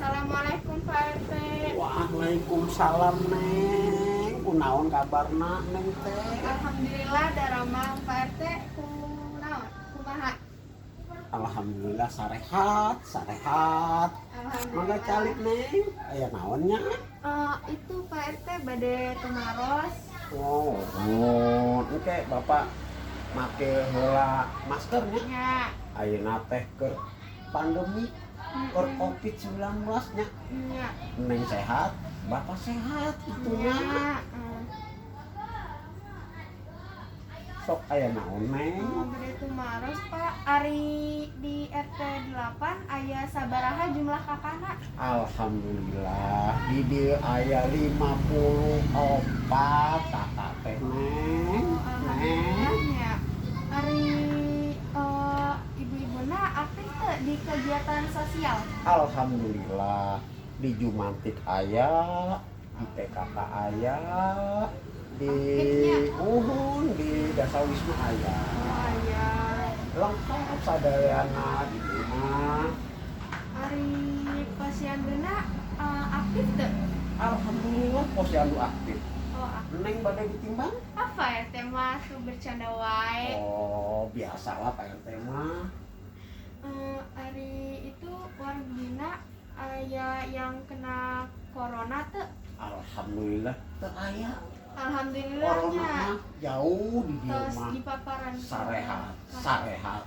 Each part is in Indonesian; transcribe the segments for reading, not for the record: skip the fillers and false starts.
Assalamualaikum Pak RT. Waalaikumsalam Neng. Kunaon kabarna Neng teh? Alhamdulillah darama Pak RT kunaon kumaha. Alhamdulillah sarehat. Mangga Alhamdulillah. calik Neng. Aya naonnya? Itu Pak RT bade tumaros. Engke Bapak make heula maskernya. Ya. Ayeuna teh keur pandemi, keur Covid-19 nya. Ya. Neng sehat, Bapak sehat itunya. Ya. Sok aya naon Neng? Bade tumaros Pak. Ari di RT 8 aya sabaraha jumlah kakana? Alhamdulillah di dieu aya 54 kakak teh Neng. Alhamdulillah ya. Ari ibu-ibuna aktif teu di kegiatan sosial? Alhamdulillah di Jumantik aya, di PKK aya, di di Dasawisma aya. Aya. Lengkap sadayana di rumah. Ari posyandeuna aktif teu? Alhamdulillah posyandu aktif. Oh, aktif. Neng bade ditimbang? Apa ya tema tuh bercanda wae. Oh, biasalah Pak RT mah. Ari itu wargina aya yang kena corona teu? Alhamdulillah teu aya. Alhamdulillahnya. Corona mah jauh di dieu Tos mah. dipaparan Sarehat.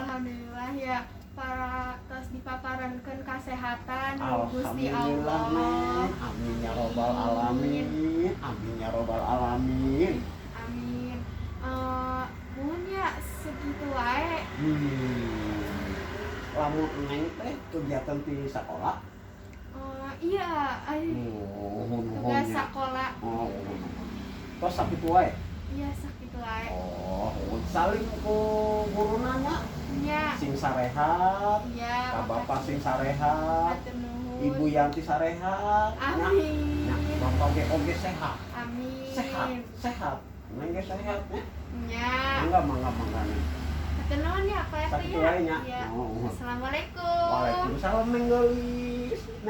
Alhamdulillah ya, para tos dipaparankeun kasehatan Gusti Alhamdulillah Allah. Neng. Amin ya robbal alamin. Amin ya robbal alamin. Amin. Nuhun ya segitu wae. Lamun Neng teh kegiatan di sekolah. Iya, tugas sekolah. Tos sakitu wae. Iya, sakitu wae. Saling ku guruna nya. Iya. Sing sarehat. Iya. Ka Bapak sing sarehat. Hatur nuhun. Ibu Yanti sarehat. Amin. Nya Bapak oge sehat. Amin. Sehat. Neng ge sehat nya. Nya. Mangga nih. Hatur nuhun ya Pak RT Sakitu ya. wae nya. Iya. Assalamualaikum. Waalaikumsalam Neng geulis.